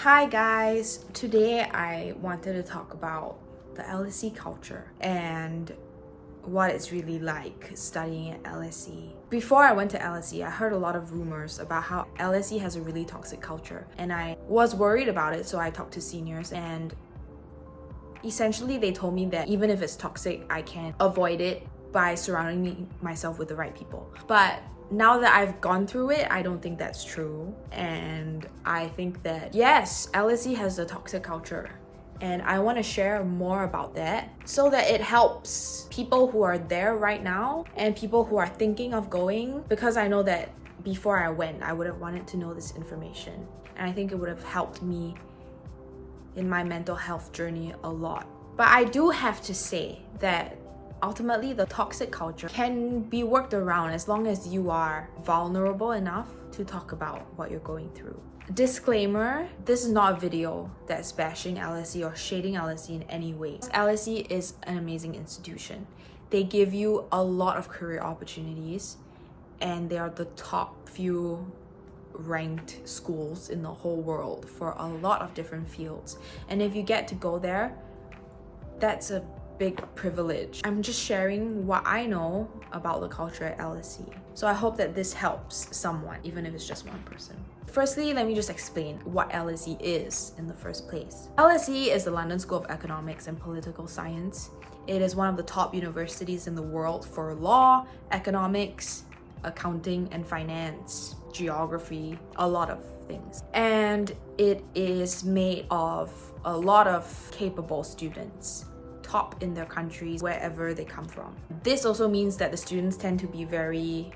Hi guys, today I wanted to talk about the LSE culture and what it's really like studying at LSE. Before I went to LSE, I heard a lot of rumors about how LSE has a really toxic culture, and I was worried about it, so I talked to seniors, and essentially they told me that even if it's toxic, I can avoid it by surrounding myself with the right people. But now that I've gone through it, I don't think that's true. And I think that, yes, LSE has a toxic culture. And I want to share more about that so that it helps people who are there right now and people who are thinking of going, because I know that before I went, I would have wanted to know this information. And I think it would have helped me in my mental health journey a lot. But I do have to say that ultimately, the toxic culture can be worked around as long as you are vulnerable enough to talk about what you're going through. Disclaimer, this is not a video that's bashing LSE or shading LSE in any way. LSE is an amazing institution. They give you a lot of career opportunities, and they are the top few ranked schools in the whole world for a lot of different fields. And if you get to go there, that's a big privilege. I'm just sharing what I know about the culture at LSE. So I hope that this helps someone, even if it's just one person. Firstly, let me just explain what LSE is in the first place. LSE is the London School of Economics and Political Science. It is one of the top universities in the world for law, economics, accounting and finance, geography, a lot of things. And it is made of a lot of capable students, top in their countries, wherever they come from. This also means that the students tend to be very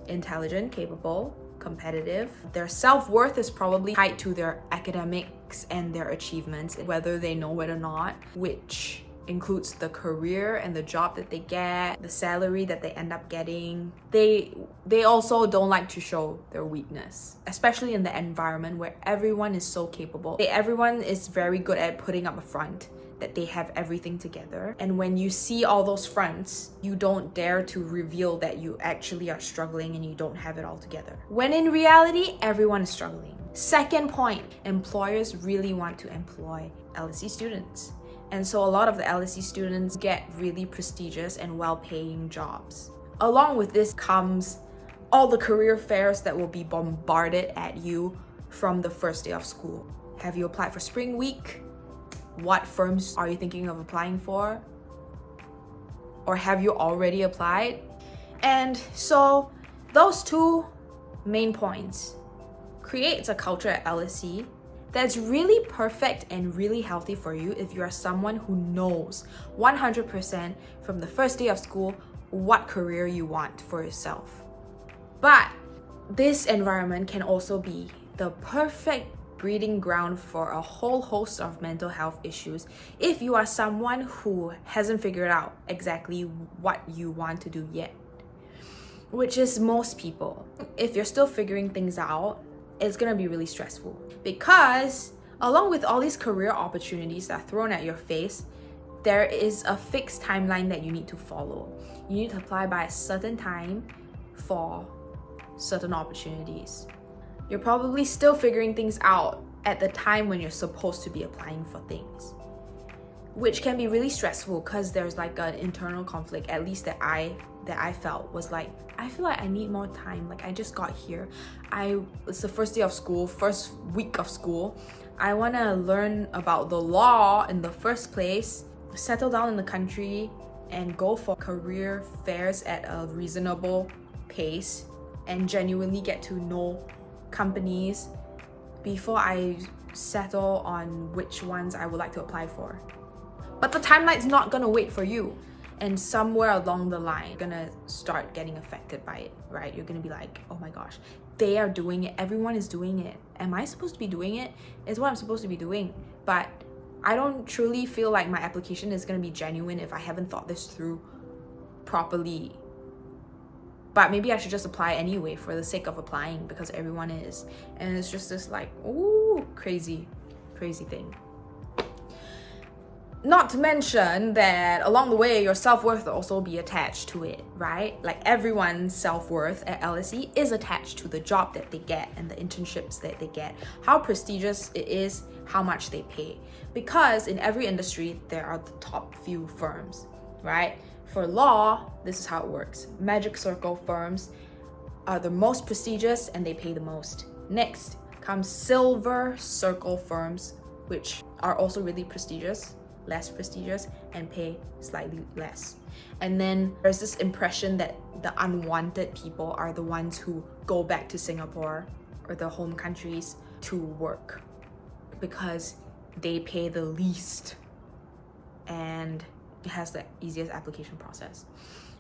intelligent, capable, competitive. Their self-worth is probably tied to their academics and their achievements, whether they know it or not, which includes the career and the job that they get, the salary that they end up getting. They also don't like to show their weakness, especially in the environment where everyone is so capable. Everyone is very good at putting up a front that they have everything together. And when you see all those fronts, you don't dare to reveal that you actually are struggling and you don't have it all together. When in reality, everyone is struggling. Second point, employers really want to employ LSE students. And so a lot of the LSE students get really prestigious and well-paying jobs. Along with this comes all the career fairs that will be bombarded at you from the first day of school. Have you applied for Spring Week? What firms are you thinking of applying for? Or have you already applied? And so those two main points creates a culture at LSE that's really perfect and really healthy for you if you are someone who knows 100% from the first day of school what career you want for yourself. But this environment can also be the perfect breeding ground for a whole host of mental health issues if you are someone who hasn't figured out exactly what you want to do yet, which is most people. If you're still figuring things out, it's gonna be really stressful, because along with all these career opportunities that are thrown at your face, there is a fixed timeline that you need to follow. You need to apply by a certain time for certain opportunities. You're probably still figuring things out at the time when you're supposed to be applying for things, which can be really stressful because there's like an internal conflict, at least that I felt, was like, I feel like I need more time. Like, I just got here. It's the first day of school, first week of school. I want to learn about the law in the first place, settle down in the country, and go for career fairs at a reasonable pace and genuinely get to know companies before I settle on which ones I would like to apply for. But the timeline's not gonna wait for you, and somewhere along the line you're gonna start getting affected by it, right? You're gonna be like, oh my gosh, they are doing it, everyone is doing it. Am I supposed to be doing it? It's what I'm supposed to be doing. But I don't truly feel like my application is gonna be genuine if I haven't thought this through properly. But maybe I should just apply anyway for the sake of applying because everyone is. And it's just this like, ooh, crazy thing. Not to mention that along the way, your self-worth will also be attached to it, right? Like everyone's self-worth at LSE is attached to the job that they get and the internships that they get, how prestigious it is, how much they pay. Because in every industry, there are the top few firms, right? For law, this is how it works. Magic circle firms are the most prestigious and they pay the most. Next comes silver circle firms, which are also really prestigious, less prestigious, and pay slightly less. And then there's this impression that the unwanted people are the ones who go back to Singapore or their home countries to work because they pay the least and it has the easiest application process.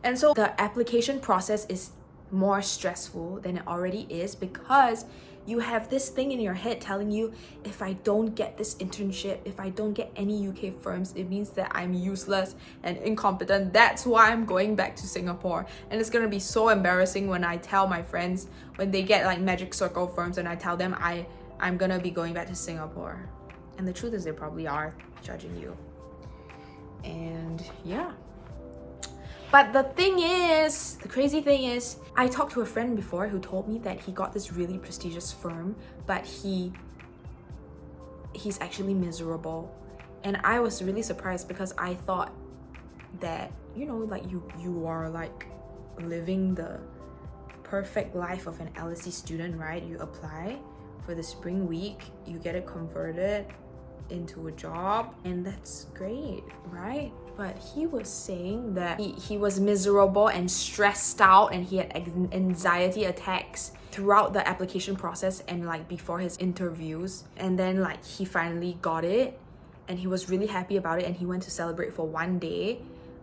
And so the application process is more stressful than it already is because you have this thing in your head telling you, if I don't get this internship, if I don't get any UK firms, it means that I'm useless and incompetent. That's why I'm going back to Singapore. And it's gonna be so embarrassing when I tell my friends, when they get like magic circle firms and I tell them I'm gonna be going back to Singapore. And the truth is they probably are judging you. And yeah. But the crazy thing is, I talked to a friend before who told me that he got this really prestigious firm, but he's actually miserable. And I was really surprised because I thought that, like you are like living the perfect life of an LSE student, right? You apply for the spring week, you get it converted into a job, and that's great, right? But he was saying that he was miserable and stressed out and he had anxiety attacks throughout the application process and like before his interviews. And then like he finally got it and he was really happy about it and he went to celebrate for one day.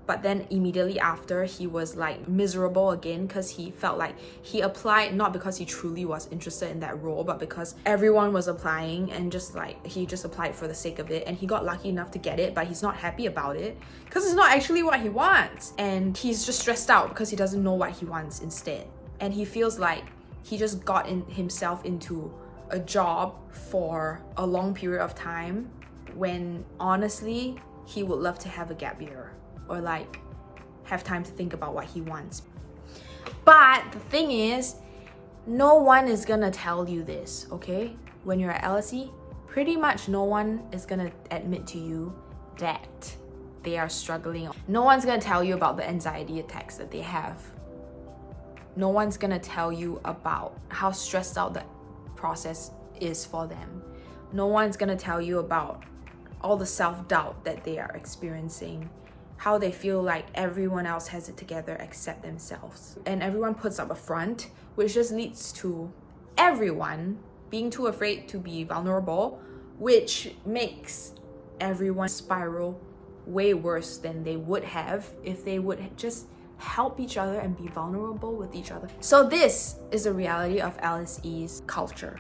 But then immediately after, he was like miserable again because he felt like he applied not because he truly was interested in that role, but because everyone was applying and he just applied for the sake of it. And he got lucky enough to get it, but he's not happy about it because it's not actually what he wants. And he's just stressed out because he doesn't know what he wants instead. And he feels like he just got himself into a job for a long period of time when honestly, he would love to have a gap year. Or like have time to think about what he wants. But the thing is, no one is gonna tell you this, okay? When you're at LSE, pretty much no one is gonna admit to you that they are struggling. No one's gonna tell you about the anxiety attacks that they have. No one's gonna tell you about how stressed out the process is for them. No one's gonna tell you about all the self-doubt that they are experiencing, how they feel like everyone else has it together except themselves. And everyone puts up a front, which just leads to everyone being too afraid to be vulnerable, which makes everyone spiral way worse than they would have if they would just help each other and be vulnerable with each other. So this is the reality of LSE's culture.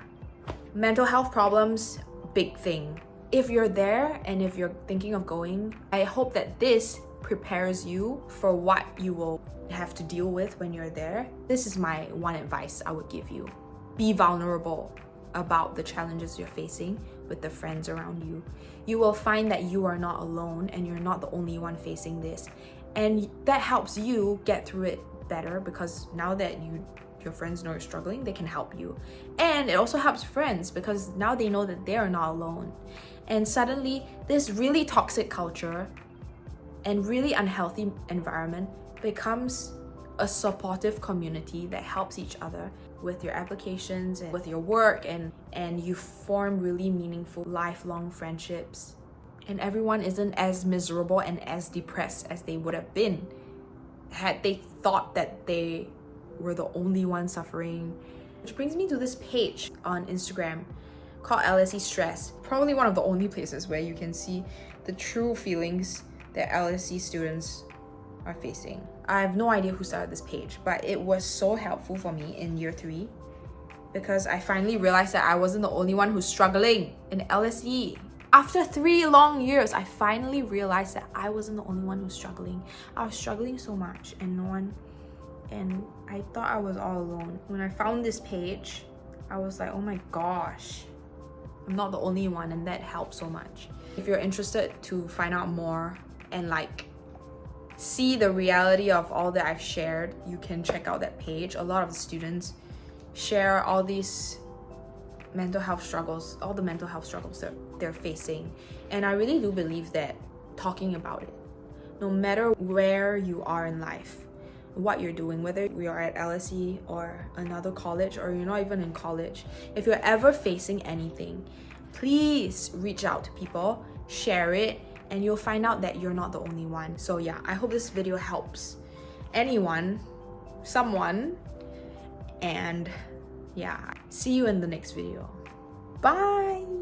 Mental health problems, big thing. If you're there and if you're thinking of going, I hope that this prepares you for what you will have to deal with when you're there. This is my one advice I would give you. Be vulnerable about the challenges you're facing with the friends around you. You will find that you are not alone and you're not the only one facing this. And that helps you get through it better because now that your friends know you're struggling, they can help you. And it also helps friends because now they know that they are not alone. And suddenly, this really toxic culture and really unhealthy environment becomes a supportive community that helps each other with your applications and with your work, and you form really meaningful lifelong friendships. And everyone isn't as miserable and as depressed as they would have been had they thought that they were the only one suffering. Which brings me to this page on Instagram called LSE Stress. Probably one of the only places where you can see the true feelings that LSE students are facing. I have no idea who started this page, but it was so helpful for me in year 3 because I finally realized that I wasn't the only one who's struggling in LSE. After 3 long years, I finally realized that I wasn't the only one who's struggling. I was struggling so much and I thought I was all alone. When I found this page, I was like, oh my gosh, I'm not the only one, and that helps so much. If you're interested to find out more and like see the reality of all that I've shared, you can check out that page. A lot of the students share all these mental health struggles, all the mental health struggles that they're facing. And I really do believe that talking about it, no matter where you are in life, what you're doing, whether you are at LSE or another college, or you're not even in college, if you're ever facing anything, please reach out to people, share it, and you'll find out that you're not the only one. So yeah, I hope this video helps anyone, someone, and yeah, see you in the next video. Bye.